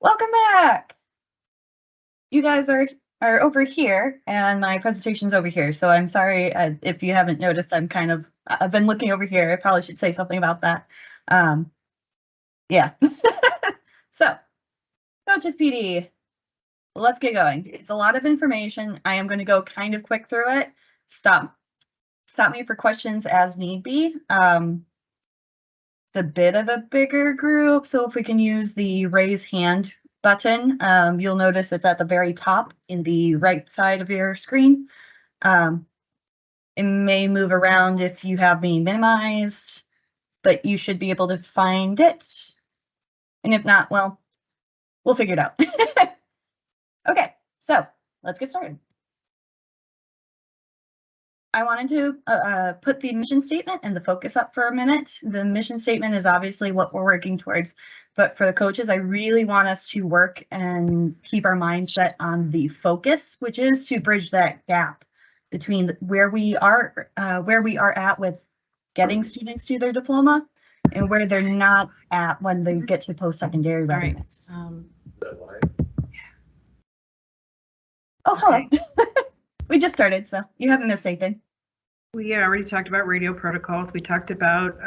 Welcome back. You guys are over here, and my presentation's over here. So I'm sorry if you haven't noticed. I've been looking over here. I probably should say something about that. Yeah. So, Coaches PD. Let's get going. It's a lot of information. I am going to go kind of quick through it. Stop me for questions as need be. It's a bit of a bigger group, so if we can use the raise hand button, you'll notice it's at the very top in the right side of your screen. It may move around if you have me minimized, but you should be able to find it. And if not, well, we'll figure it out. Okay, so let's get started. I wanted to put the mission statement and the focus up for a minute. The mission statement is obviously what we're working towards, but for the coaches, I really want us to work and keep our mindset on the focus, which is to bridge that gap between where we are at with getting students to their diploma and where they're not at when they get to post-secondary readiness. Oh, hello. We just started, so you haven't missed anything. We already talked about radio protocols. We talked about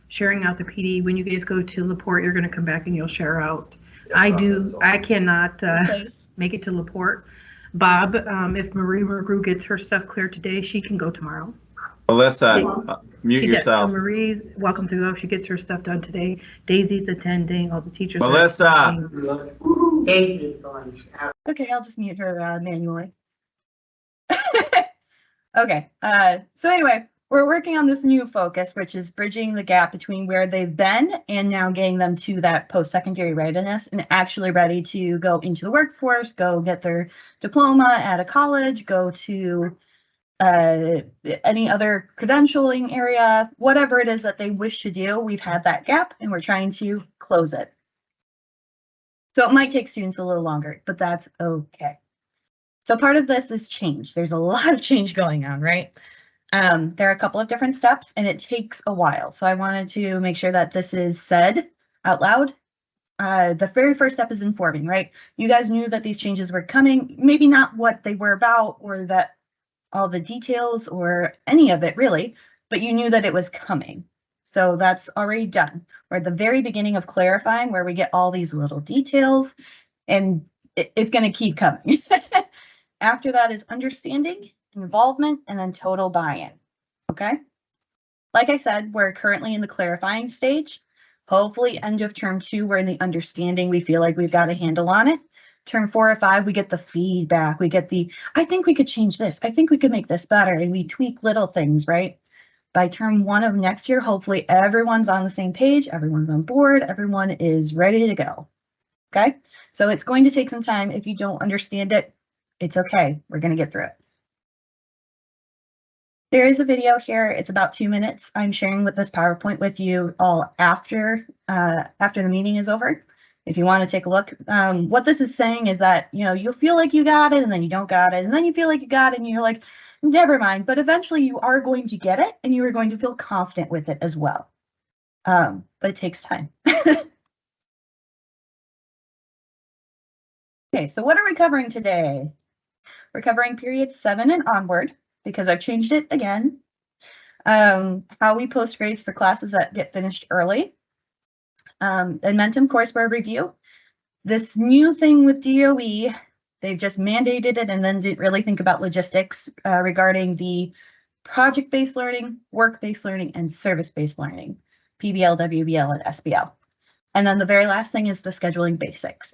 sharing out the PD. When you guys go to LaPorte, you're going to come back and you'll share out. I cannot make it to LaPorte. Bob, if Marie Mergru gets her stuff cleared today, she can go tomorrow. Melissa, mute yourself. So Marie's welcome to go if she gets her stuff done today. Daisy's attending. All the teachers. Melissa. Daisy's going. Okay, I'll just mute her manually. Okay, so anyway, we're working on this new focus, which is bridging the gap between where they've been and now getting them to that post-secondary readiness and actually ready to go into the workforce, go get their diploma at a college, go to any other credentialing area, whatever it is that they wish to do. We've had that gap and we're trying to close it. So it might take students a little longer, but that's okay. So part of this is change. There's a lot of change going on, right? There are a couple of different steps and it takes a while. So I wanted to make sure that this is said out loud. The very first step is informing, right? You guys knew that these changes were coming, maybe not what they were about or that all the details or any of it really, but you knew that it was coming. So that's already done. We're at the very beginning of clarifying where we get all these little details and it's going to keep coming. After that is understanding, involvement, and then total buy-in, okay? Like I said, we're currently in the clarifying stage. Hopefully end of term 2, we're in the understanding. We feel like we've got a handle on it. Term 4 or 5, we get the feedback. We get the, I think we could change this. I think we could make this better. And we tweak little things, right? By term 1 of next year, hopefully everyone's on the same page. Everyone's on board. Everyone is ready to go, okay? So it's going to take some time. If you don't understand it, it's okay. We're going to get through it. There is a video here. It's about 2 minutes. I'm sharing with this PowerPoint with you all after the meeting is over. If you want to take a look, what this is saying is that, you know, you'll feel like you got it and then you don't got it. And then you feel like you got it and you're like, never mind. But eventually you are going to get it and you are going to feel confident with it as well. But it takes time. Okay, so what are we covering today? We're covering period 7 and onward because I've changed it again. How we post grades for classes that get finished early. Momentum courseware review. This new thing with DOE, they've just mandated it and then didn't really think about logistics regarding the project-based learning, work-based learning, and service-based learning, PBL, WBL, and SBL. And then the very last thing is the scheduling basics.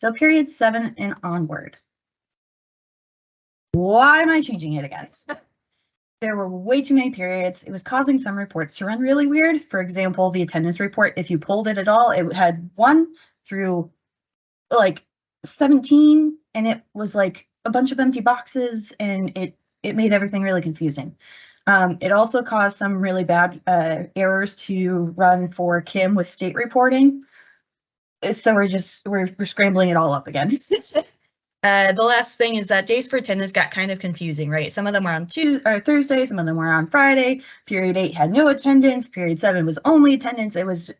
So period 7 and onward. Why am I changing it again? There were way too many periods. It was causing some reports to run really weird. For example, the attendance report, if you pulled it at all, it had 1 through like 17, and it was like a bunch of empty boxes, and it made everything really confusing. It also caused some really bad errors to run for Kim with state reporting. So we're scrambling it all up again. The last thing is that days for attendance got kind of confusing, right? Some of them were on Thursday, some of them were on Friday. Period 8 had no attendance. Period 7 was only attendance. It was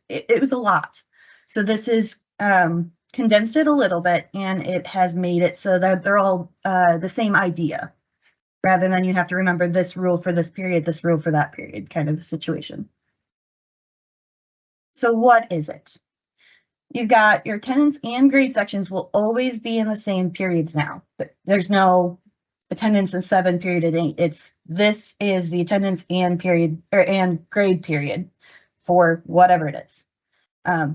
a lot. So this is condensed it a little bit, and it has made it so that they're all the same idea, rather than you have to remember this rule for this period, this rule for that period, kind of a situation. So what is it? You've got your attendance and grade sections will always be in the same periods now. But there's no attendance in 7 period at 8. This is the attendance and period and grade period for whatever it is.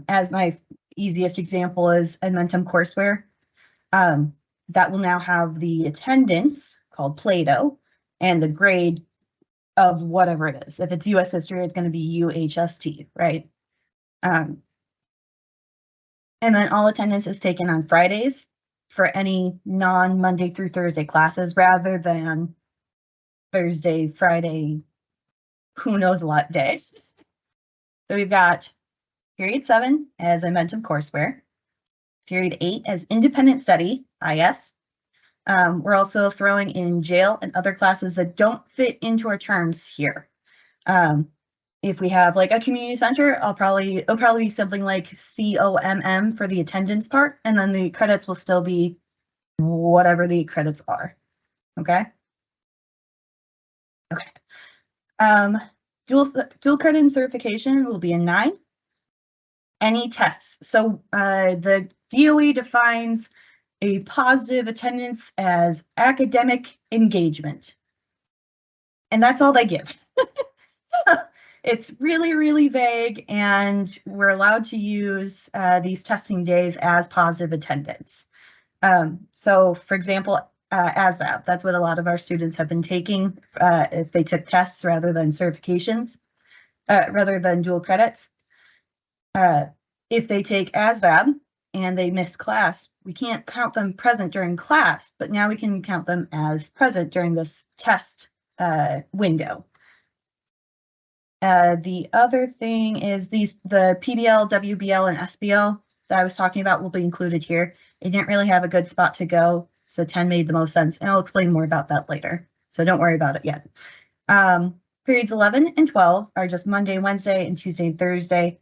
As my easiest example is Edmentum courseware. That will now have the attendance called Plato and the grade of whatever it is. If it's US history, it's going to be UHST, right? And then all attendance is taken on Fridays for any non-Monday through Thursday classes, rather than Thursday, Friday, who knows what days. So we've got period 7 as Edmentum courseware, period 8 as independent study, IS. We're also throwing in jail and other classes that don't fit into our terms here. If we have like a community center, it'll probably be something like COMM for the attendance part, and then the credits will still be whatever the credits are. Okay. Okay. Dual credit and certification will be a 9. Any tests. So the DOE defines a positive attendance as academic engagement, and that's all they give. It's really, really vague, and we're allowed to use these testing days as positive attendance. So, for example, ASVAB, that's what a lot of our students have been taking if they took tests rather than certifications, rather than dual credits. If they take ASVAB and they miss class, we can't count them present during class, but now we can count them as present during this test window. The other thing is the PBL, WBL, and SBL that I was talking about will be included here. It didn't really have a good spot to go, so 10 made the most sense, and I'll explain more about that later, so don't worry about it yet. Periods 11 and 12 are just Monday, Wednesday, and Tuesday and Thursday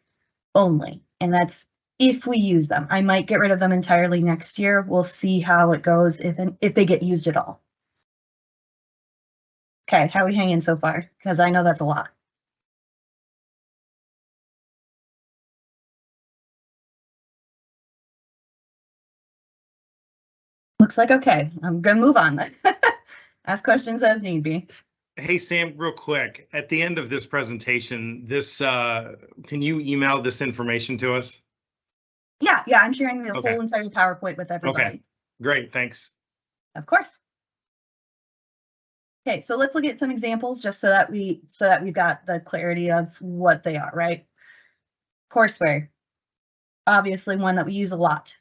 only, and that's if we use them. I might get rid of them entirely next year. We'll see how it goes if they get used at all. Okay, how are we hanging so far? Because I know that's a lot. Looks like okay. I'm gonna move on then. Ask questions as need be. Hey, Sam, real quick, at the end of this presentation, can you email this information to us? Yeah, I'm sharing the whole entire PowerPoint with everybody. Okay, great, thanks. Of course. Okay, so let's look at some examples just so that we've got the clarity of what they are, right? Courseware, obviously one that we use a lot.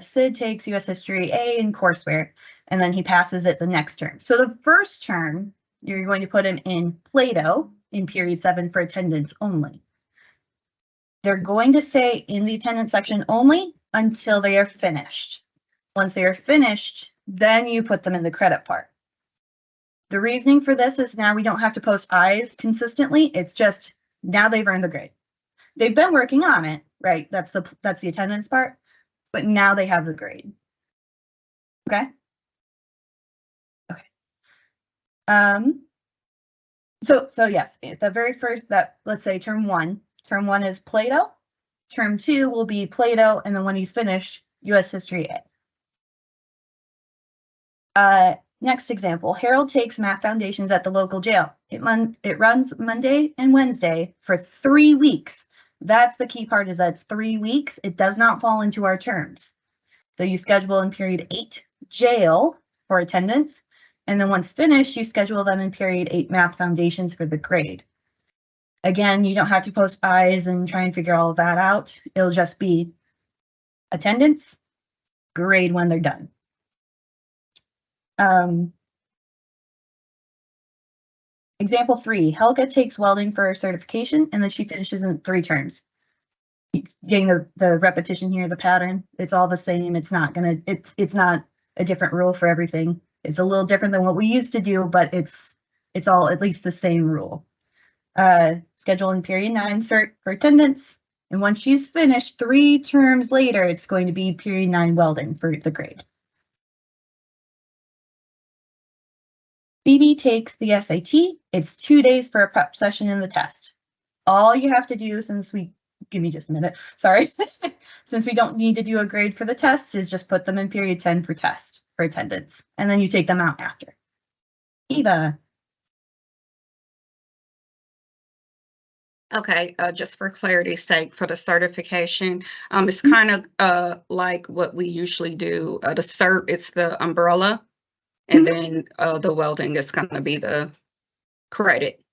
Sid takes US History A in courseware, and then he passes it the next term. So the first term, you're going to put him in Plato in period 7 for attendance only. They're going to stay in the attendance section only until they are finished. Once they are finished, then you put them in the credit part. The reasoning for this is now we don't have to post I's consistently. It's just now they've earned the grade. They've been working on it, right? That's the attendance part, but now they have the grade. Okay. Okay. So yes, the very first let's say term 1. Term 1 is Plato. Term 2 will be Plato, and then when he's finished, US History A. Next example, Harold takes math foundations at the local jail. It runs Monday and Wednesday for 3 weeks. That's the key part, is that it's 3 weeks. It does not fall into our terms. So you schedule in period 8 jail for attendance, and then once finished, you schedule them in period 8 math foundations for the grade. Again, you don't have to post I's and try and figure all of that out. It'll just be attendance, grade when they're done. Example 3, Helga takes welding for her certification, and then she finishes in 3 terms. Getting the repetition here, the pattern, it's all the same. It's not a different rule for everything. It's a little different than what we used to do, but it's all at least the same rule. Schedule in period 9 cert for attendance. And once she's finished 3 terms later, it's going to be period 9 welding for the grade. Phoebe takes the SAT. It's 2 days for a prep session and the test. All you have to do, give me just a minute, sorry. Since we don't need to do a grade for the test, is just put them in period 10 for test, for attendance. And then you take them out after. Eva. Okay, just for clarity's sake, for the certification, it's kind of like what we usually do. The cert, it's the umbrella, and then the welding is going to be the credit.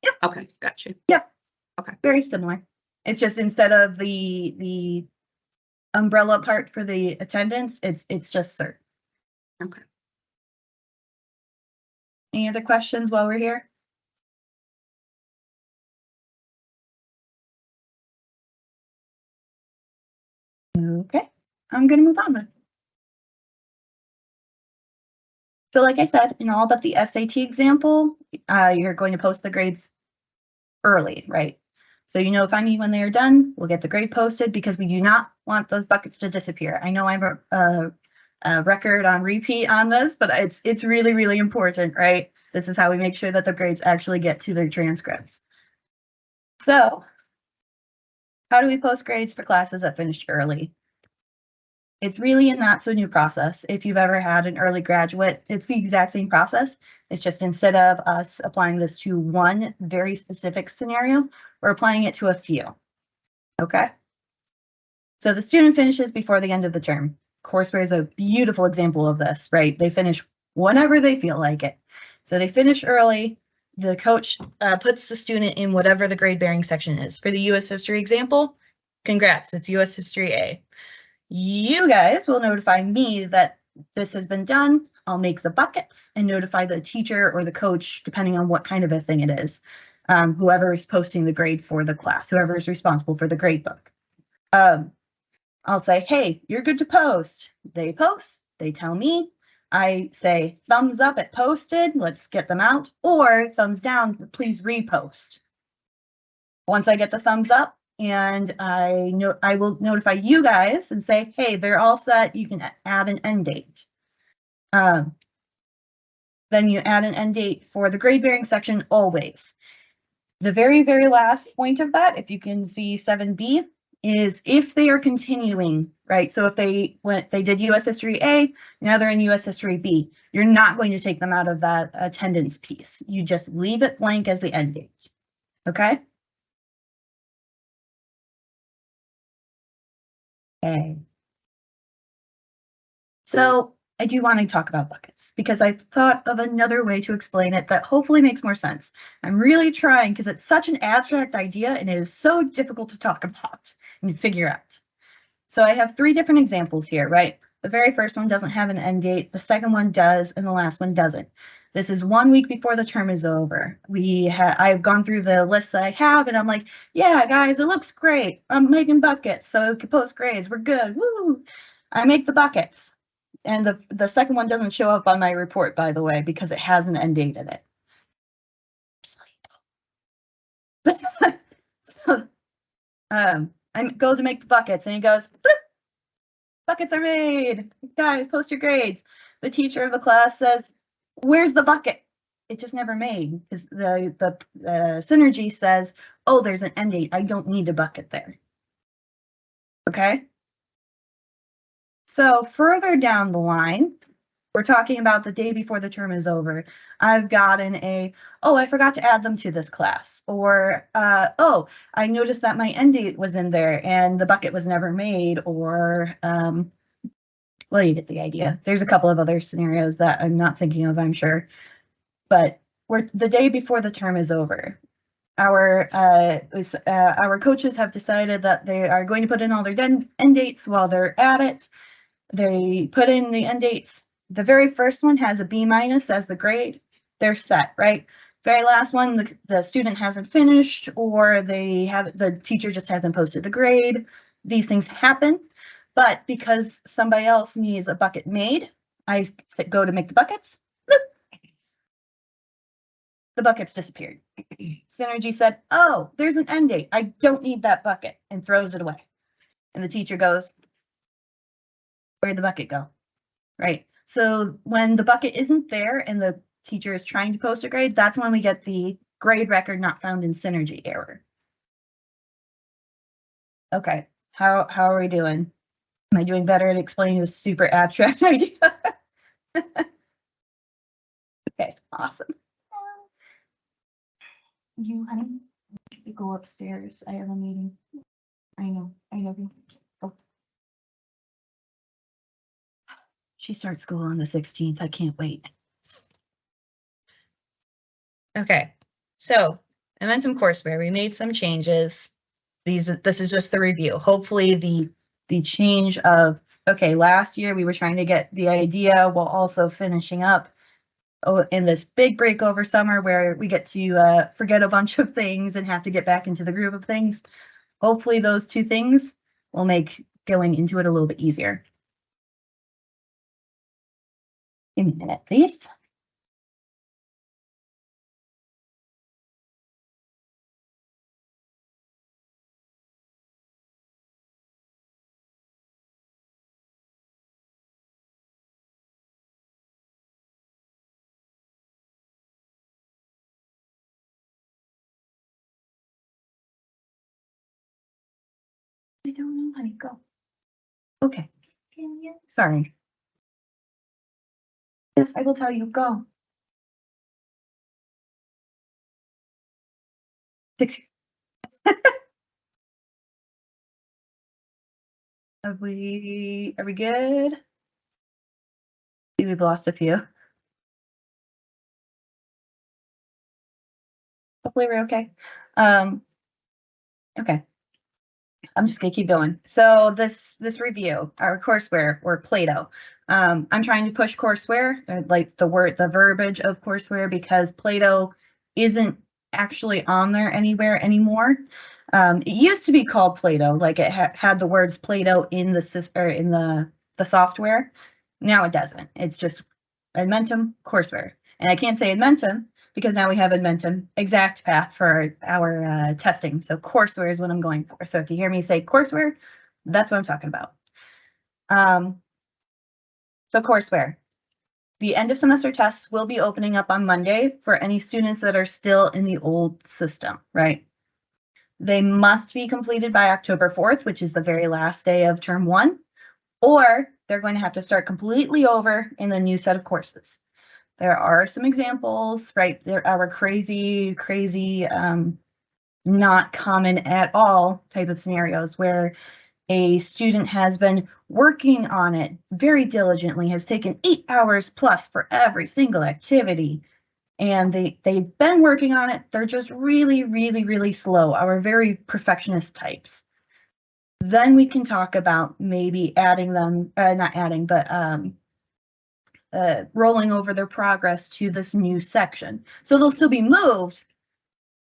Yep. Okay, got you. Yep. Okay. Very similar. It's just instead of the umbrella part for the attendance, it's just cert. Okay. Any other questions while we're here? Okay, I'm going to move on then. So like I said, in all but the SAT example, you're going to post the grades early, right? So you notify me when they are done, we'll get the grade posted because we do not want those buckets to disappear. I know I'm a record on repeat on this, but it's really, really important, right? This is how we make sure that the grades actually get to their transcripts. So how do we post grades for classes that finished early? It's really a not so new process. If you've ever had an early graduate, it's the exact same process. It's just instead of us applying this to one very specific scenario, we're applying it to a few. Okay. So the student finishes before the end of the term. Courseware is a beautiful example of this, right? They finish whenever they feel like it. So they finish early. The coach puts the student in whatever the grade bearing section is. For the US history example, congrats, it's US history A. You guys will notify me that this has been done. I'll make the buckets and notify the teacher or the coach, depending on what kind of a thing it is, whoever is posting the grade for the class, whoever is responsible for the grade book. I'll say, hey, you're good to post. They post, they tell me. I say, thumbs up at posted, let's get them out, or thumbs down, please repost. Once I get the thumbs up, and I will notify you guys and say, hey, they're all set. You can add an end date. Then you add an end date for the grade bearing section always. The very, very last point of that, if you can see 7B, is if they are continuing, right? So if they did US History A, now they're in US History B, you're not going to take them out of that attendance piece. You just leave it blank as the end date. Okay? Okay. So I do want to talk about buckets because I thought of another way to explain it that hopefully makes more sense. I'm really trying because it's such an abstract idea and it is so difficult to talk about and figure out. So I have 3 different examples here, right? The very first one doesn't have an end date, the second one does, and the last one doesn't. This is 1 week before the term is over. I've gone through the lists I have and I'm like, yeah, guys, it looks great. I'm making buckets, so we can post grades. We're good. Woo! I make the buckets. And the second one doesn't show up on my report, by the way, because it has an end date in it. So, I go to make the buckets and he goes, bloop, buckets are made. Guys, post your grades. The teacher of the class says, where's the bucket? It just never made because the synergy says, oh, there's an end date. I don't need a bucket there. Okay. So further down the line, we're talking about the day before the term is over. I've gotten oh, I forgot to add them to this class. Or, oh, I noticed that my end date was in there and the bucket was never made. Or, well, you get the idea. There's a couple of other scenarios that I'm not thinking of, I'm sure. But we're the day before the term is over. Our coaches have decided that they are going to put in all their end dates while they're at it. They put in the end dates. The very first one has a B- as the grade. They're set, right? Very last one, the student hasn't finished or the teacher just hasn't posted the grade. These things happen, but because somebody else needs a bucket made, I go to make the buckets. Bloop. The buckets disappeared. Synergy said, oh, there's an end date. I don't need that bucket, and throws it away. And the teacher goes, where'd the bucket go? Right. So when the bucket isn't there and the teacher is trying to post a grade, that's when we get the grade record not found in Synergy error. Okay, how are we doing? Am I doing better at explaining this super abstract idea? Okay, awesome. You, honey, you go upstairs. I have a meeting. I know. Oh. She starts school on the 16th. I can't wait. Okay, so Momentum courseware, we made some changes. This is just the review. Hopefully the change of, okay, last year we were trying to get the idea while also finishing up in this big break over summer where we get to forget a bunch of things and have to get back into the groove of things. Hopefully those two things will make going into it a little bit easier. Give me a minute, please. I don't know how to go. Okay. Sorry. Yes, I will tell you, go. 6. Are we good? We've lost a few. Hopefully we're okay. Okay. I'm just gonna keep going. So this review, our courseware or Play-Doh. I'm trying to push courseware, like the verbiage of courseware, because Play-Doh isn't actually on there anywhere anymore. It used to be called Play-Doh, like it had the words Play-Doh in the software. Now it doesn't. It's just Edmentum courseware, and I can't say Edmentum because now we have Edmentum exact path for our testing. So courseware is what I'm going for. So if you hear me say courseware, that's what I'm talking about. So courseware. The end of semester tests will be opening up on Monday for any students that are still in the old system, right? They must be completed by October 4th, which is the very last day of term 1, or they're going to have to start completely over in the new set of courses. There are some examples, right? There are crazy, not common at all type of scenarios where a student has been working on it very diligently, has taken 8 hours plus for every single activity, and they've been working on it. They're just really slow, our very perfectionist types. Then we can talk about maybe adding them, not adding, but rolling over their progress to this new section. So they'll still be moved,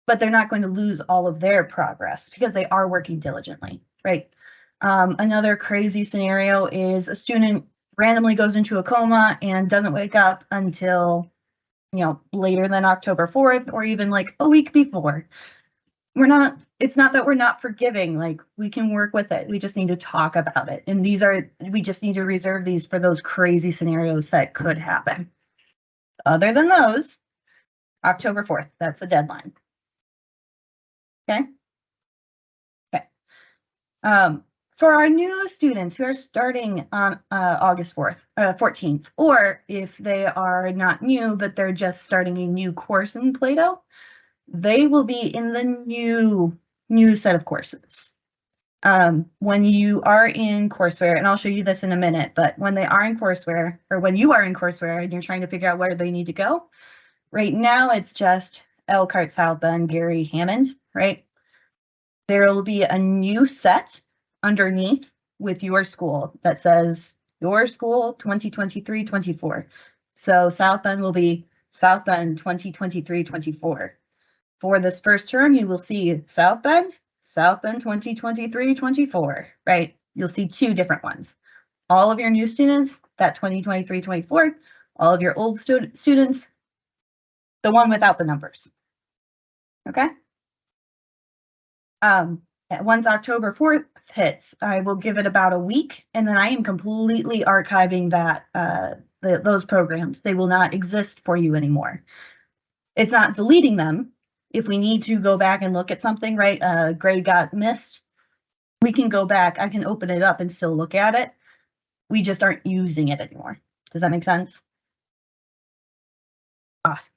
but they're not going to lose all of their progress because they are working diligently, right? Another crazy scenario is a student randomly goes into a coma and doesn't wake up until, later than October 4th or even like a week before. It's not that we're not forgiving, like we can work with it. We just need to talk about it. And we just need to reserve these for those crazy scenarios that could happen. Other than those, October 4th, that's the deadline. Okay. For our new students who are starting on August 14th, or if they are not new, but they're just starting a new course in Play-Doh, they will be in the new set of courses. When you are in courseware, and I'll show you this in a minute, but when they are in courseware, or when you are in courseware and you're trying to figure out where they need to go, right now it's just Elkhart, South Bend, Gary, Hammond, right? There will be a new set underneath with your school that says your school 2023-24. So South Bend will be South Bend 2023-24. For this first term, you will see South Bend 2023-24, right? You'll see 2 different ones. all of your new students, that 2023-24, all of your old students, the one without the numbers. Okay? Once October 4th hits, I will give it about a week, and then I am completely archiving that those programs. They will not exist for you anymore. It's not deleting them. If we need to go back and look at something, right? Grade got missed. We can go back. I can open it up and still look at it. We just aren't using it anymore. Does that make sense? Awesome.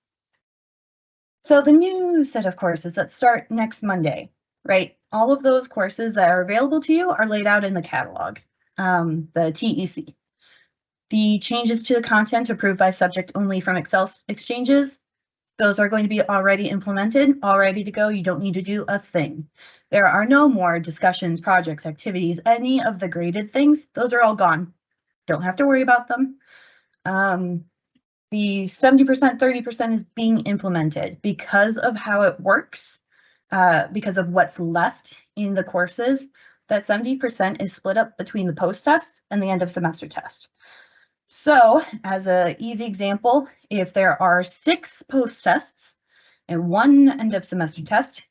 So the new set of courses that start next Monday, right? All of those courses that are available to you are laid out in the catalog, the TEC. The changes to the content approved by subject only from Excel exchanges, those are going to be already implemented, all ready to go. You don't need to do a thing. There are no more discussions, projects, activities, any of the graded things. Those are all gone. Don't have to worry about them. The 70%, 30% is being implemented because of how it works, because of what's left in the courses. That 70% is split up between the post tests and the end of semester test. So as an easy example, if there are 6 post tests and 1 end of semester test,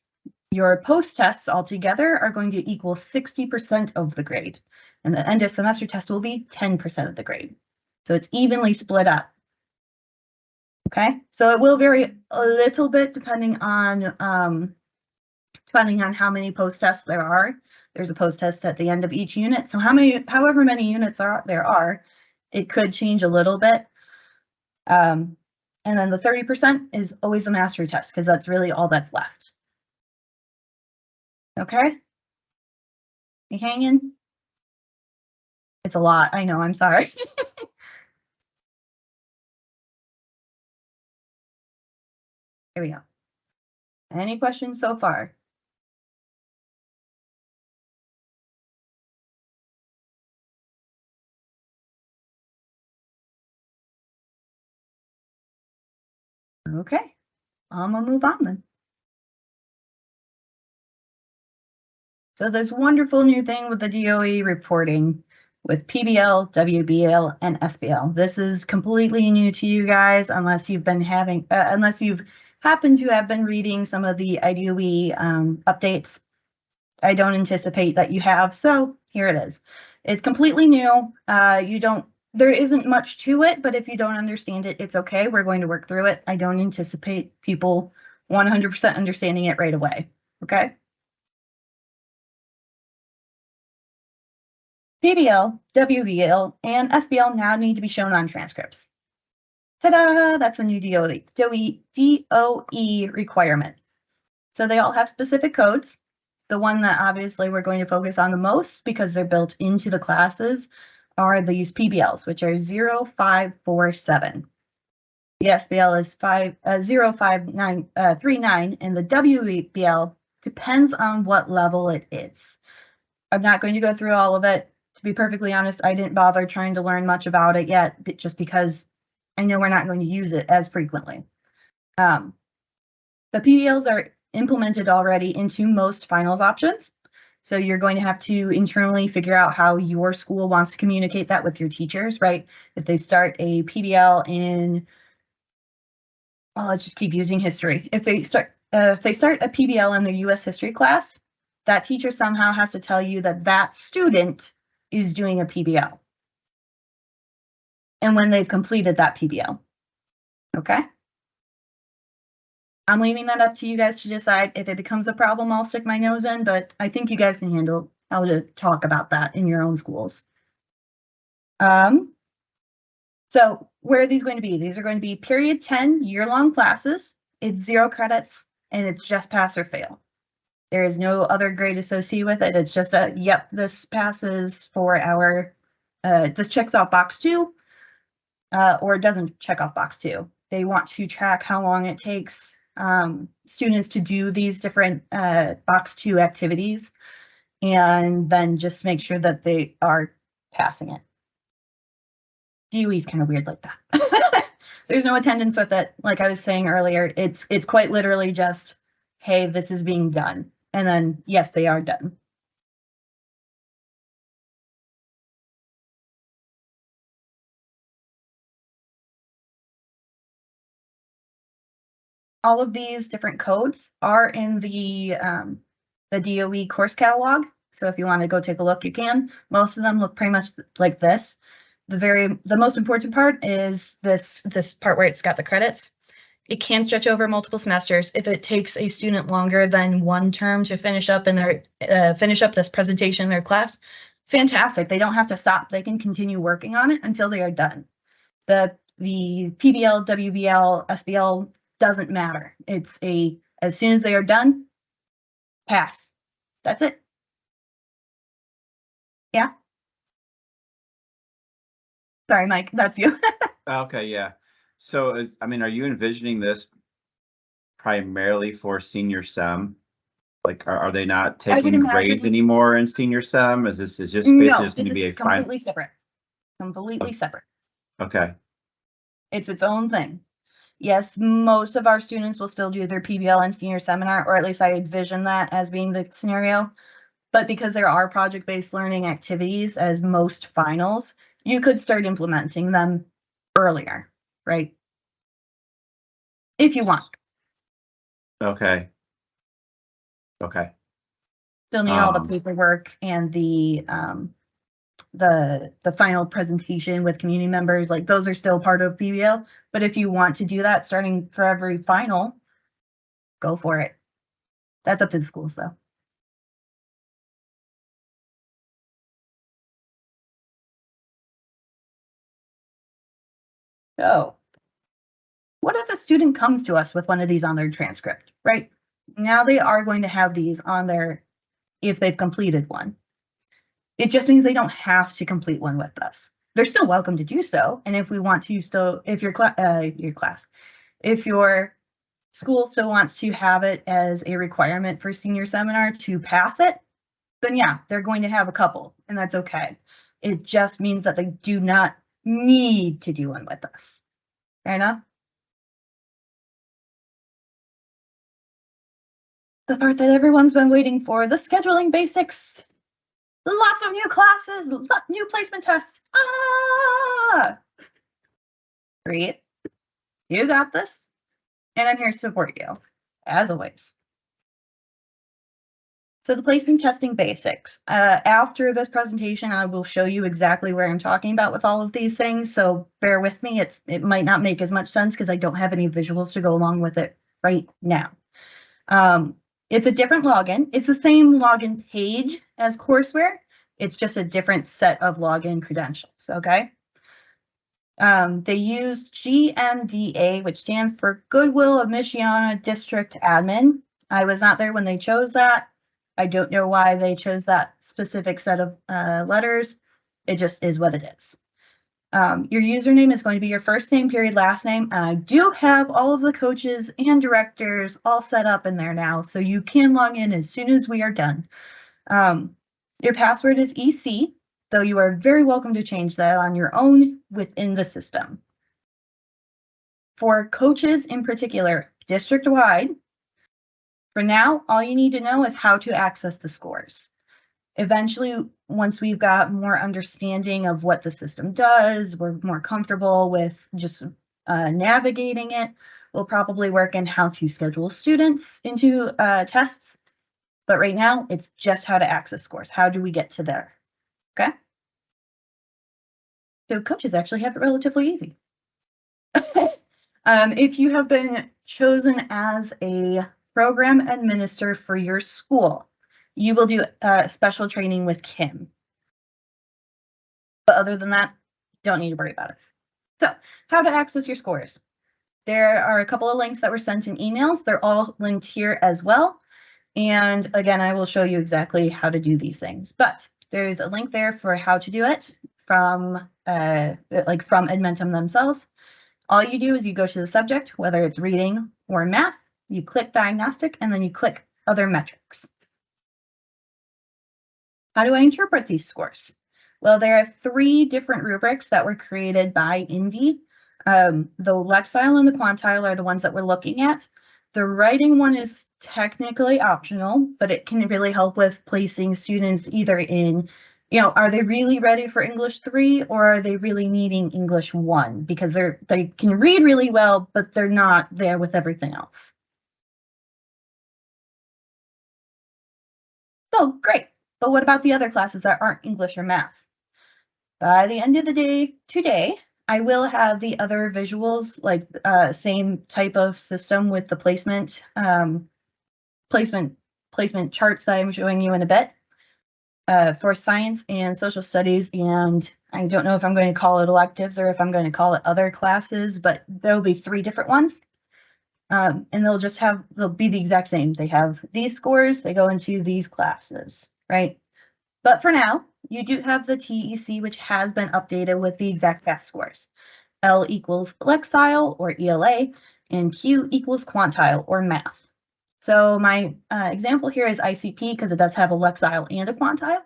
your post tests altogether are going to equal 60% of the grade, and the end of semester test will be 10% of the grade. So it's evenly split up. Okay, so it will vary a little bit depending on how many post tests there are. There's a post test at the end of each unit. So however many units there are, it could change a little bit. And then the 30% is always a mastery test because that's really all that's left. Okay? You hanging? It's a lot. I know. I'm sorry. Here we go. Any questions so far? Okay, I'm gonna move on then. So this wonderful new thing with the DOE reporting with PBL, WBL, and SBL. This is completely new to you guys unless you've been unless you've happened to have been reading some of the IDOE updates. I don't anticipate that you have, so here it is. It's completely new. There isn't much to it, but if you don't understand it, it's okay. We're going to work through it. I don't anticipate people 100% understanding it right away, okay? PBL, WBL, and SBL now need to be shown on transcripts. Ta-da! That's a new DOE requirement. So they all have specific codes. The one that obviously we're going to focus on the most because they're built into the classes are these PBLs, which are 0547. The SBL is 05939, and the WBL depends on what level it is. I'm not going to go through all of it. To be perfectly honest, I didn't bother trying to learn much about it yet, just because I know we're not going to use it as frequently. The PBLs are implemented already into most finals options. So you're going to have to internally figure out how your school wants to communicate that with your teachers, right? If they start a PBL in, well, let's just keep using history. If they start a PBL in their US history class, that teacher somehow has to tell you that that student is doing a PBL. And when they've completed that PBL, okay? I'm leaving that up to you guys to decide. If it becomes a problem, I'll stick my nose in, but I think you guys can handle how to talk about that in your own schools. So where are these going to be? These are going to be period 10 year-long classes. It's 0 credits and it's just pass or fail. There is no other grade associated with it. It's just a, yep, this passes for our, this checks off box 2, or it doesn't check off box 2. They want to track how long it takes students to do these different box 2 activities, and then just make sure that they are passing it. DOE is kind of weird like that. There's no attendance with it. Like I was saying earlier, it's quite literally just, hey, this is being done. And then, yes, they are done. all of these different codes are in the DOE course catalog. So if you want to go take a look, you can. Most of them look pretty much like this. The most important part is this part where it's got the credits. It can stretch over multiple semesters. If it takes a student longer than one term to finish up this presentation in their class, fantastic. They don't have to stop. They can continue working on it until they are done. The PBL, WBL, SBL doesn't matter. It's as soon as they are done, pass. That's it. Yeah. Sorry, Mike, that's you. Okay, yeah. So are you envisioning this primarily for senior SEM? Like, are they not taking grades anymore in senior SEM? Is just basically just going to be a completely separate? Completely separate. Okay. It's its own thing. Yes, most of our students will still do their PBL and senior seminar, or at least I envision that as being the scenario. But because there are project-based learning activities as most finals, you could start implementing them earlier, right? If you want. Okay. Okay. Still need all the paperwork and the final presentation with community members, like those are still part of PBL. But if you want to do that starting for every final, go for it. That's up to the schools though. So what if a student comes to us with one of these on their transcript, right? Now they are going to have these on there if they've completed one. It just means they don't have to complete one with us. They're still welcome to do so. And if we want to still, if your school still wants to have it as a requirement for senior seminar to pass it, then yeah, they're going to have a couple, and that's okay. It just means that they do not need to do one with us. Fair enough? The part that everyone's been waiting for, the scheduling basics. Lots of new classes, new placement tests. Great. You got this. And I'm here to support you, as always. So the placement testing basics. After this presentation, I will show you exactly where I'm talking about with all of these things. So bear with me. It might not make as much sense because I don't have any visuals to go along with it right now. It's a different login. It's the same login page as courseware. It's just a different set of login credentials, okay? They use GMDA, which stands for Goodwill of Michiana District Admin. I was not there when they chose that. I don't know why they chose that specific set of letters. It just is what it is. Your username is going to be your first name, period, last name. And I do have all of the coaches and directors all set up in there now, so you can log in as soon as we are done. Your password is EC, though you are very welcome to change that on your own within the system. For coaches in particular, district-wide, for now, all you need to know is how to access the scores. Eventually, once we've got more understanding of what the system does, we're more comfortable with just navigating it, we'll probably work in how to schedule students into tests. But right now, it's just how to access scores. How do we get to there? Okay. So coaches actually have it relatively easy. If you have been chosen as a program administrator for your school, you will do special training with Kim. But other than that, don't need to worry about it. So how to access your scores. There are a couple of links that were sent in emails. They're all linked here as well. And again, I will show you exactly how to do these things. But there's a link there for how to do it from Edmentum themselves. All you do is you go to the subject, whether it's reading or math, you click diagnostic, and then you click other metrics. How do I interpret these scores? Well, there are 3 different rubrics that were created by INVI. The Lexile and the Quantile are the ones that we're looking at. The writing one is technically optional, but it can really help with placing students either in, are they really ready for English 3 or are they really needing English 1? Because they can read really well, but they're not there with everything else. Oh, great. But what about the other classes that aren't English or math? By the end of the day today, I will have the other visuals, like same type of system with the placement charts that I'm showing you in a bit for science and social studies. And I don't know if I'm going to call it electives or if I'm going to call it other classes, but there'll be 3 different ones. And they'll be the exact same. They have these scores, they go into these classes, right? But for now, you do have the TEC, which has been updated with the exact math scores. L equals Lexile or ELA, and Q equals Quantile or math. So my example here is ICP because it does have a Lexile and a Quantile.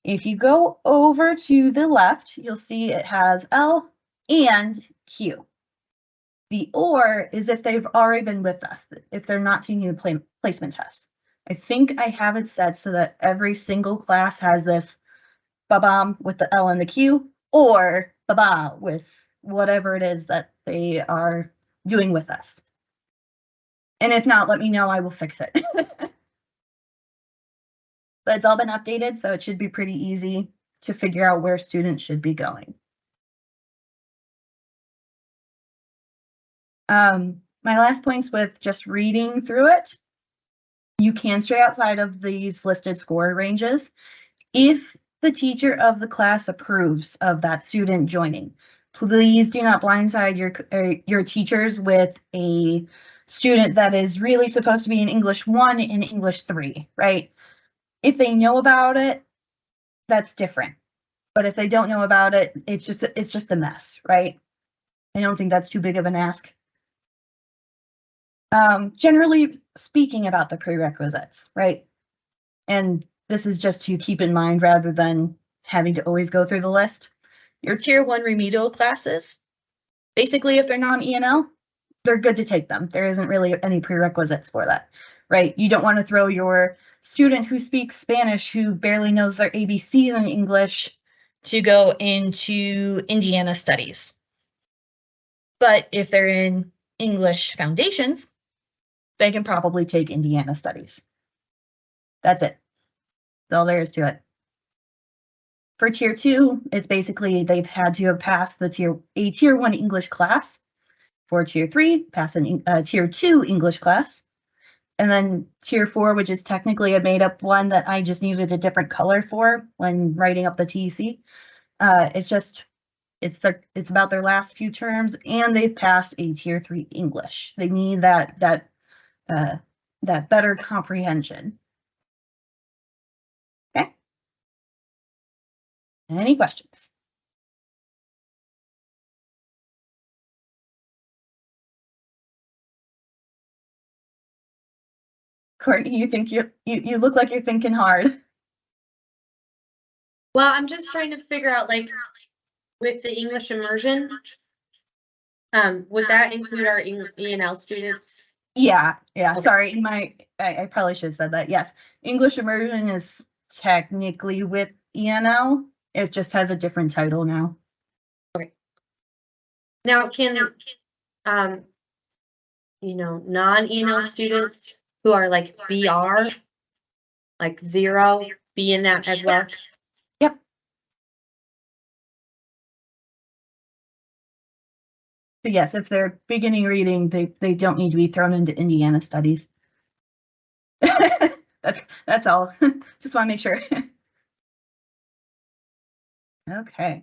If you go over to the left, you'll see it has L and Q. The OR is if they've already been with us, if they're not taking the placement test. I think I have it set so that every single class has this ba-bam with the L and the Q, or ba-ba with whatever it is that they are doing with us. And if not, let me know, I will fix it. But it's all been updated, so it should be pretty easy to figure out where students should be going. My last points with just reading through it. You can stray outside of these listed score ranges if the teacher of the class approves of that student joining. Please do not blindside your teachers with a student that is really supposed to be in English 1 and English 3, right? If they know about it, that's different. But if they don't know about it, it's just a mess, right? I don't think that's too big of an ask. Generally speaking about the prerequisites, right? And this is just to keep in mind rather than having to always go through the list. Your tier 1 remedial classes, basically if they're non-E&L, they're good to take them. There isn't really any prerequisites for that, right? You don't want to throw your student who speaks Spanish, who barely knows their ABCs in English, to go into Indiana studies. But if they're in English foundations, they can probably take Indiana studies. That's it. That's all there is to it. For tier 2, it's basically they've had to have passed the tier 1 English class. For tier 3, pass a tier 2 English class. And then tier 4, which is technically a made up one that I just needed a different color for when writing up the TEC. It's about their last few terms, and they've passed a tier 3 English. They need that better comprehension. Okay. Any questions? Courtney, you think you look like you're thinking hard. Well, I'm just trying to figure out, like, with the English immersion, would that include our E&L students? Yeah. Okay. Sorry, I probably should have said that. Yes, English immersion is technically with E&L. It just has a different title now. Okay. Now, can non-E&L students who are like BR, like 0, be in that as well? Yep. But yes, if they're beginning reading, they don't need to be thrown into Indiana studies. That's all. Just want to make sure. Okay.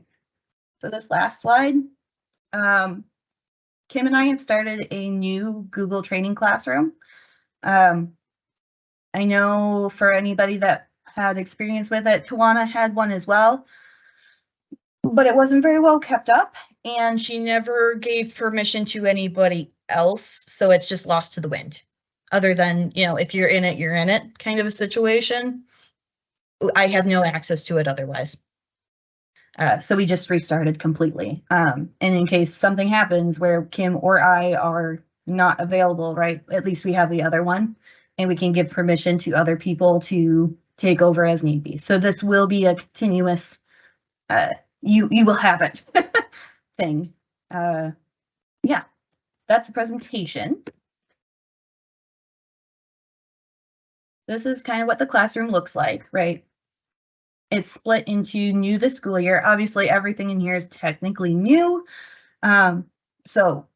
So this last slide, Kim and I have started a new Google training classroom. I know for anybody that had experience with it, Tawana had one as well, but it wasn't very well kept up, and she never gave permission to anybody else, so it's just lost to the wind. Other than, if you're in it kind of a situation. I have no access to it otherwise. So we just restarted completely. And in case something happens where Kim or I are not available, right, at least we have the other one, and we can give permission to other people to take over as need be. So this will be a continuous, you will have it thing. Yeah, that's the presentation. this is kind of what the classroom looks like, right? It's split into new this school year. Obviously, everything in here is technically new. So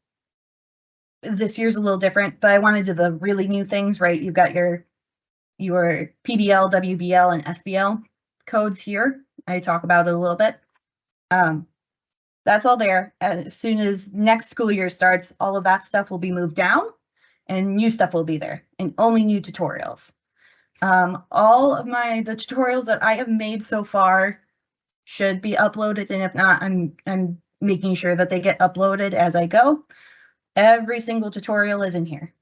this year's a little different, but I wanted to do the really new things, right? You've got your PBL, WBL, and SBL codes here. I talk about it a little bit. That's all there. As soon as next school year starts, all of that stuff will be moved down and new stuff will be there and only new tutorials. All of the tutorials that I have made so far should be uploaded, and if not, I'm making sure that they get uploaded as I go. Every single tutorial is in here.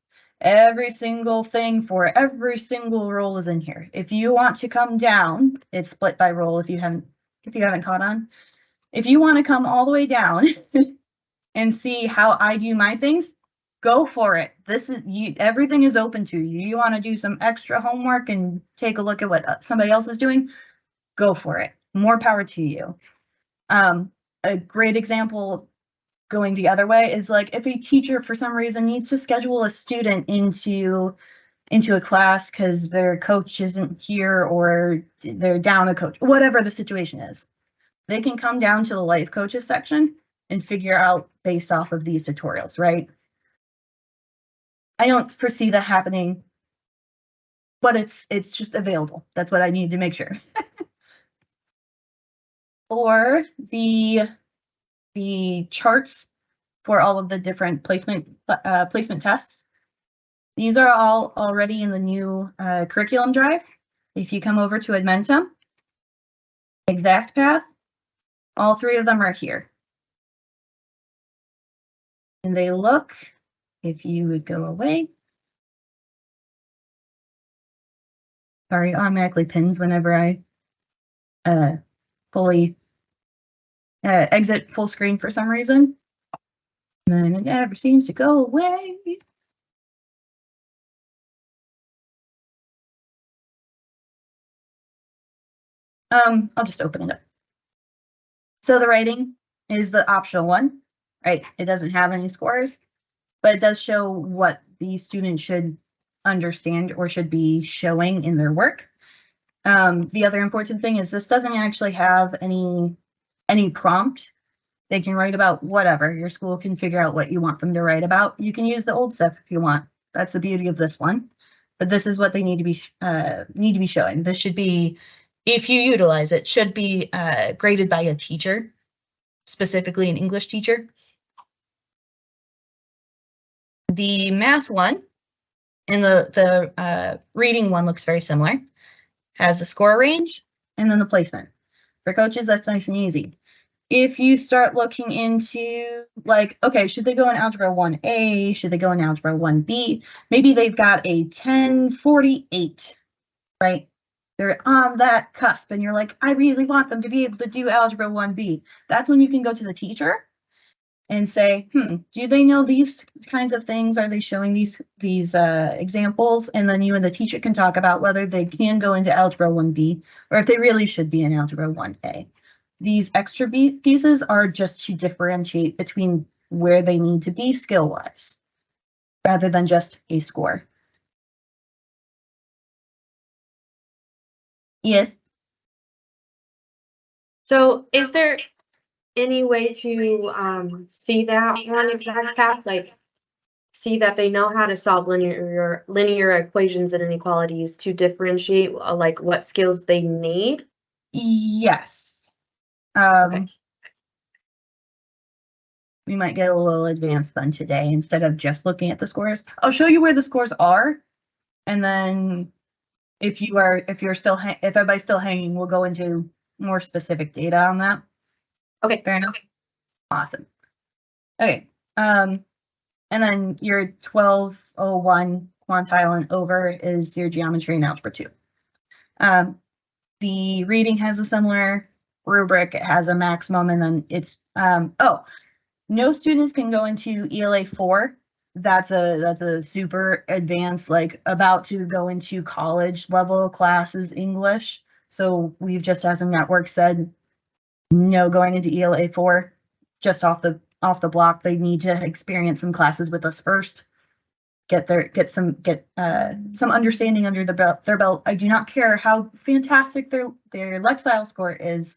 Every single thing for every single role is in here. If you want to come down, it's split by role if you haven't caught on. If you want to come all the way down and see how I do my things, go for it. Everything is open to you. You want to do some extra homework and take a look at what somebody else is doing, go for it. More power to you. A great example going the other way is like if a teacher for some reason needs to schedule a student into a class because their coach isn't here or they're down a coach, whatever the situation is, they can come down to the life coaches section and figure out based off of these tutorials, right? I don't foresee that happening, but it's just available. That's what I need to make sure. Or the charts for all of the different placement tests. These are all already in the new curriculum drive. If you come over to Admentum, Exact Path, all three of them are here. And they look, if you would go away. Sorry, automatically pins whenever I fully exit full screen for some reason. And then it never seems to go away. I'll just open it up. So the writing is the optional one, right? It doesn't have any scores, but it does show what the student should understand or should be showing in their work. The other important thing is this doesn't actually have any prompt. They can write about whatever. Your school can figure out what you want them to write about. You can use the old stuff if you want. That's the beauty of this one. But this is what they need to be showing. This should be, if you utilize it, should be graded by a teacher, specifically an English teacher. The math one and the reading one looks very similar. Has the score range and then the placement. For coaches, that's nice and easy. If you start looking into like, okay, should they go in Algebra 1A? Should they go in Algebra 1B? Maybe they've got a 1048, right? They're on that cusp and you're like, I really want them to be able to do Algebra 1B. That's when you can go to the teacher and say, do they know these kinds of things? Are they showing these examples? And then you and the teacher can talk about whether they can go into Algebra 1B or if they really should be in Algebra 1A. These extra pieces are just to differentiate between where they need to be skill-wise, rather than just a score. Yes. So is there any way to see that on Exact Path, like see that they know how to solve linear equations and inequalities to differentiate like what skills they need? Yes. Okay. We might get a little advanced then today instead of just looking at the scores. I'll show you where the scores are, and then if everybody's still hanging, we'll go into more specific data on that. Okay. Fair enough. Awesome. Okay. And then your 1201 quantile and over is your geometry and algebra 2. The reading has a similar rubric. It has a maximum, and then it's no students can go into ELA 4. That's a super advanced, like about to go into college level classes English. So we've just as a network said no going into ELA 4 just off the block. They need to experience some classes with us first. get some understanding under their belt. I do not care how fantastic their Lexile score is.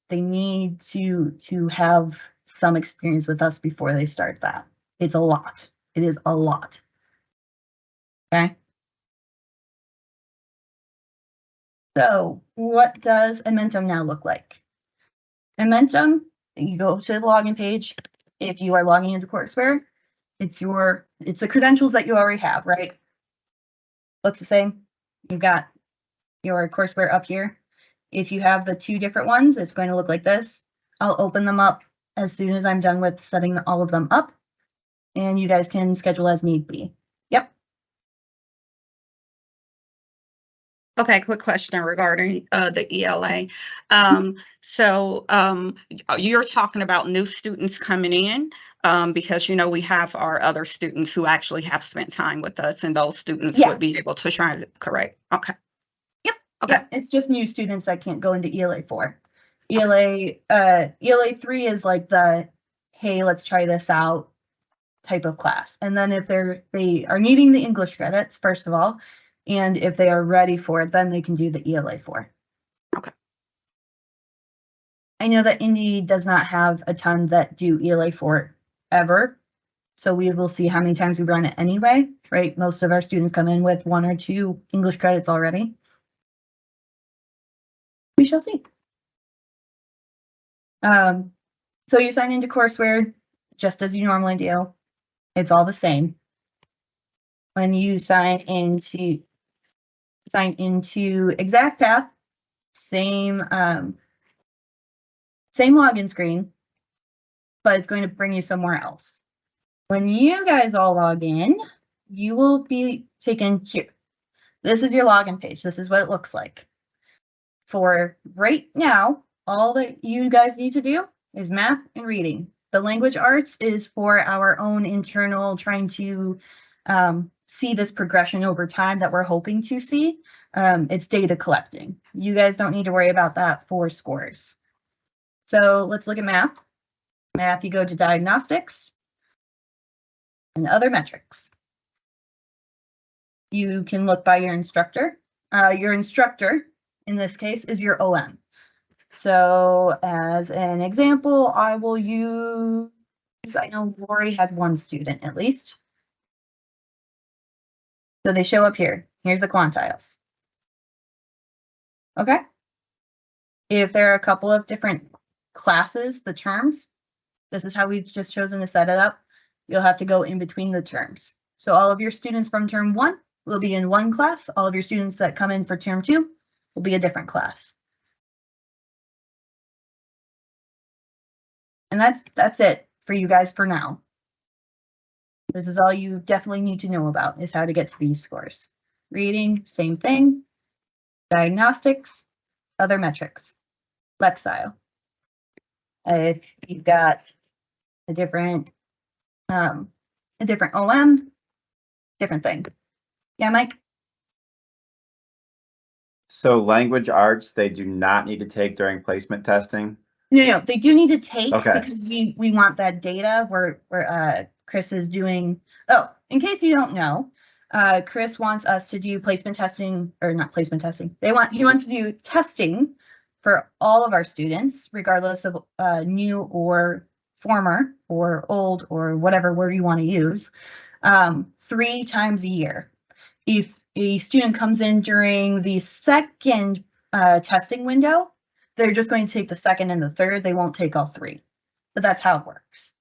They need to have some experience with us before they start that. It's a lot. It is a lot. Okay. So what does Edmentum now look like? Edmentum, you go to the login page. If you are logging into courseware, it's the credentials that you already have, right? Looks the same. You've got your courseware up here. If you have the two different ones, it's going to look like this. I'll open them up as soon as I'm done with setting all of them up, and you guys can schedule as need be. Yep. Okay, quick question regarding the ELA. You're talking about new students coming in because, we have our other students who actually have spent time with us, and those students would be able to try to correct. Okay. Yep. Okay. Yep. It's just new students that can't go into ELA 4. ELA 3 is like the, hey, let's try this out type of class. And then if they are needing the English credits, first of all, and if they are ready for it, then they can do the ELA 4. Okay. I know that Indy does not have a ton that do ELA 4 ever, so we will see how many times we run it anyway, right? Most of our students come in with 1 or 2 English credits already. We shall see. So you sign into courseware just as you normally do. It's all the same. When you sign into ExactPath, same login screen, but it's going to bring you somewhere else. When you guys all log in, you will be taken here. This is your login page. This is what it looks like. For right now, all that you guys need to do is math and reading. The language arts is for our own internal trying to see this progression over time that we're hoping to see. It's data collecting. You guys don't need to worry about that for scores. So let's look at math. Math, you go to diagnostics and other metrics. You can look by your instructor. Your instructor, in this case, is your OM. So as an example, I will use, I know Lori had 1 student at least. So they show up here. Here's the quantiles. Okay. If there are a couple of different classes, the terms, this is how we've just chosen to set it up. You'll have to go in between the terms. So all of your students from term 1 will be in one class. All of your students that come in for term 2 will be a different class. And that's it for you guys for now. This is all you definitely need to know about, is how to get to these scores. Reading, same thing. Diagnostics, other metrics. Lexile. If you've got a different OM, different thing. Yeah, Mike? So language arts, they do not need to take during placement testing? No, they do need to take, okay, because we want that data where Chris is doing. Oh, in case you don't know, Chris wants us to do placement testing, or not placement testing. He wants to do testing for all of our students, regardless of new or former or old or whatever word you want to use, 3 times a year. If a student comes in during the second testing window, they're just going to take the second and the third. They won't take all 3. But that's how it works.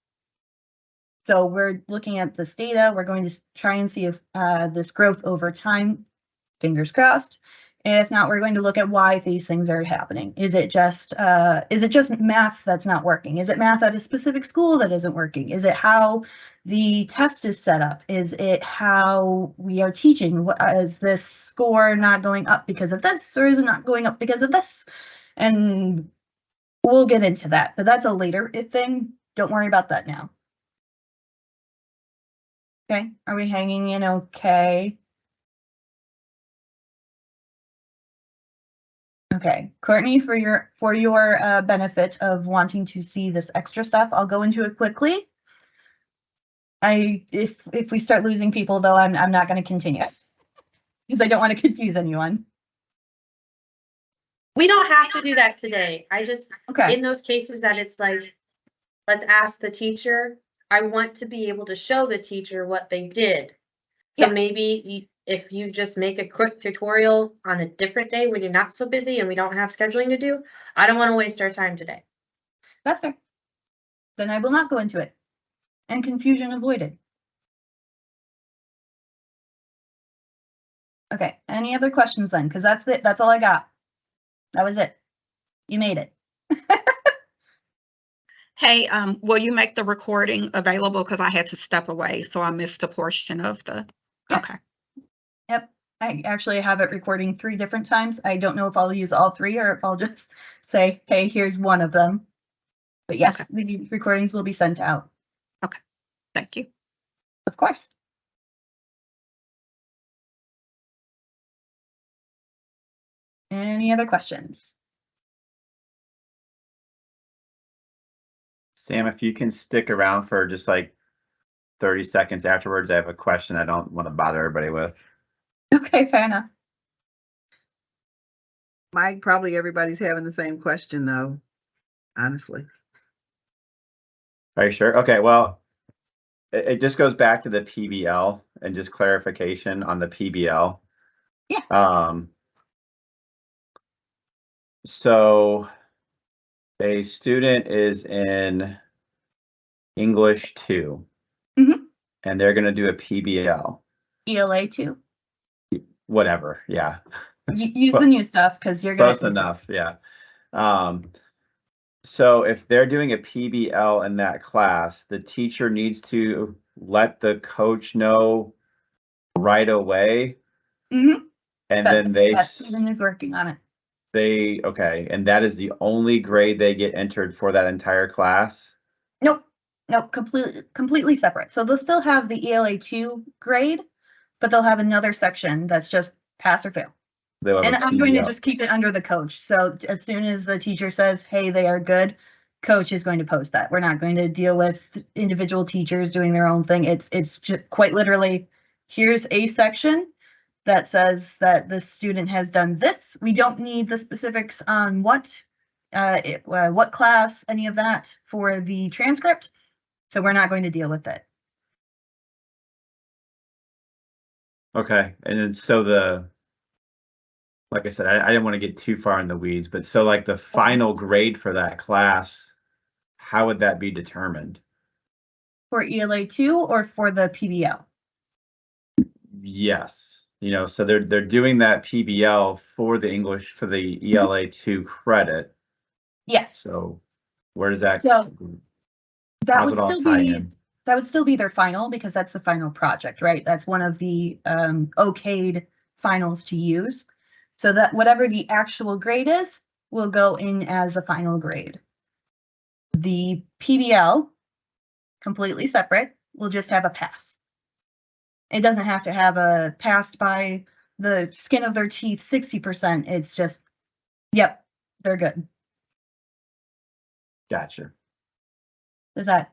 So we're looking at this data. We're going to try and see if this growth over time, fingers crossed. And if not, we're going to look at why these things are happening. Is it just math that's not working? Is it math at a specific school that isn't working? Is it how the test is set up? Is it how we are teaching? Is this score not going up because of this, or is it not going up because of this? And we'll get into that, but that's a later thing. Don't worry about that now. Okay, are we hanging in okay? Okay, Courtney, for your benefit of wanting to see this extra stuff, I'll go into it quickly. If we start losing people though, I'm not going to continue because I don't want to confuse anyone. We don't have to do that today. I just, Okay. in those cases that it's like, let's ask the teacher, I want to be able to show the teacher what they did. So Yeah. maybe if you just make a quick tutorial on a different day when you're not so busy and we don't have scheduling to do, I don't want to waste our time today. That's fair. Then I will not go into it. And confusion avoided. Okay, any other questions then? Because that's it. That's all I got. That was it. You made it. Hey, will you make the recording available? Because I had to step away, so I missed a portion of the. Yep. Okay. Yep. I actually have it recording 3 different times. I don't know if I'll use all 3 or if I'll just say, hey, here's one of them. But yes, Okay. the recordings will be sent out. Okay. Thank you. Of course. Any other questions? Sam, if you can stick around for just like 30 seconds afterwards, I have a question I don't want to bother everybody with. Okay, fair enough. Mike, probably everybody's having the same question though, honestly. Are you sure? Okay, well, it just goes back to the PBL and just clarification on the PBL. Yeah. So a student is in English 2, and they're going to do a PBL. ELA 2. Whatever, yeah. Use the new stuff because you're going to. Close enough, yeah. So if they're doing a PBL in that class, the teacher needs to let the coach know right away. Mm-hmm. And then Stephen is working on it. Okay, and that is the only grade they get entered for that entire class? Nope, completely separate. So they'll still have the ELA 2 grade, but they'll have another section that's just pass or fail. And I'm going to just keep it under the coach. So as soon as the teacher says, hey, they are good, coach is going to post that. We're not going to deal with individual teachers doing their own thing. It's just quite literally, here's a section that says that the student has done this. We don't need the specifics on what class, any of that for the transcript. So we're not going to deal with it. Okay, and then so like I said, I didn't want to get too far in the weeds, but so like the final grade for that class, how would that be determined? For ELA 2 or for the PBL? Yes. So they're doing that PBL for the English for the ELA 2 credit. Yes. So where does that that would still be their final because that's the final project, right? That's one of the okayed finals to use. So that whatever the actual grade is will go in as a final grade. The PBL, completely separate, will just have a pass. It doesn't have to have a passed by the skin of their teeth 60%. It's just, yep, they're good. Gotcha. Is that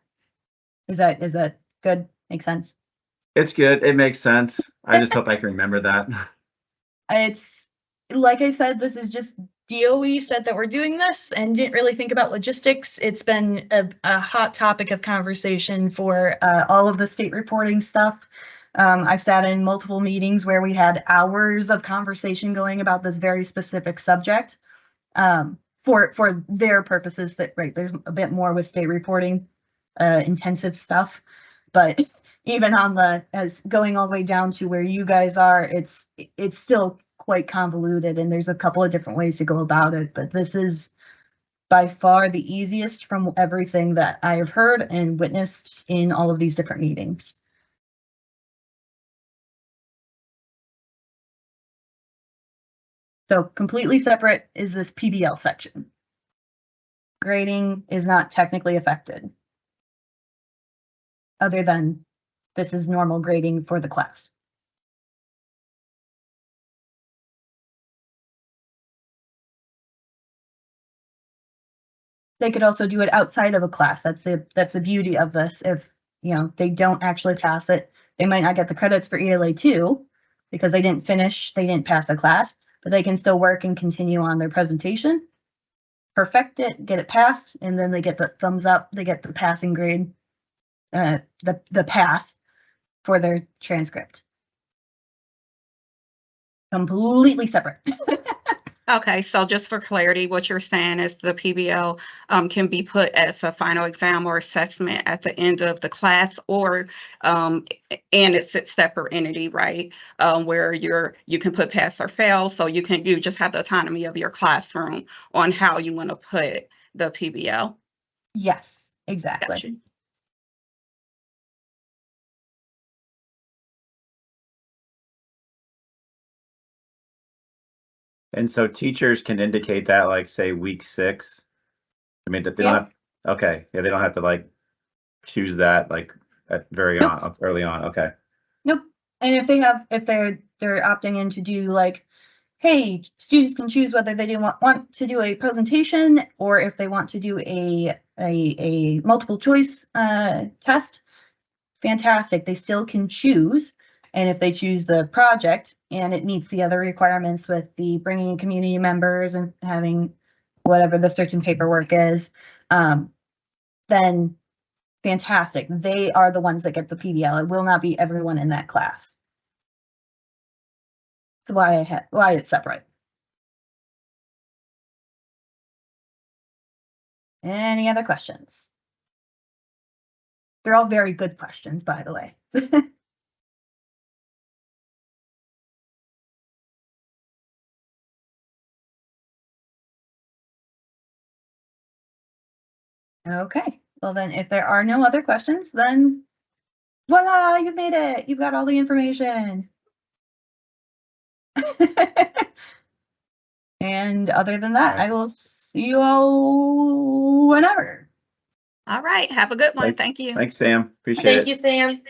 good? Makes sense? It's good. It makes sense. I just hope I can remember that. It's like I said, this is just DOE said that we're doing this and didn't really think about logistics. It's been a hot topic of conversation for all of the state reporting stuff. I've sat in multiple meetings where we had hours of conversation going about this very specific subject for their purposes. That right, there's a bit more with state reporting intensive stuff, but even on as going all the way down to where you guys are, it's still quite convoluted and there's a couple of different ways to go about it, but this is by far the easiest from everything that I have heard and witnessed in all of these different meetings. So completely separate is this PBL section. Grading is not technically affected, other than this is normal grading for the class. They could also do it outside of a class. That's the beauty of this. If they don't actually pass it. They might not get the credits for ELA 2 because they didn't pass a class, but they can still work and continue on their presentation, perfect it, get it passed, and then they get the thumbs up, they get the passing grade, the pass for their transcript. Completely separate. Okay, so just for clarity, what you're saying is the PBL can be put as a final exam or assessment at the end of the class, or and it's a separate entity, right? Where you can put pass or fail, so you just have the autonomy of your classroom on how you want to put the PBL. Yes, exactly. Gotcha. And so teachers can indicate that, like, say, week 6. I mean, they don't Yeah. have, okay, yeah, they don't have to like choose that like at early on. Okay. Nope. And if they're opting in to do like, hey, students can choose whether they want to do a presentation or if they want to do a multiple choice test. Fantastic. They still can choose. And if they choose the project and it meets the other requirements with the bringing in community members and having whatever the certain paperwork is, then fantastic. They are the ones that get the PBL. It will not be everyone in that class. That's why it's separate. Any other questions? They're all very good questions, by the way. Okay, well then if there are no other questions, then voila, you've made it. You've got all the information. And other than that, I will see you all whenever. All right, have a good one. Thank you. Thanks, Sam. Appreciate it. Thank you, Sam.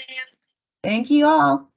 Thank you all.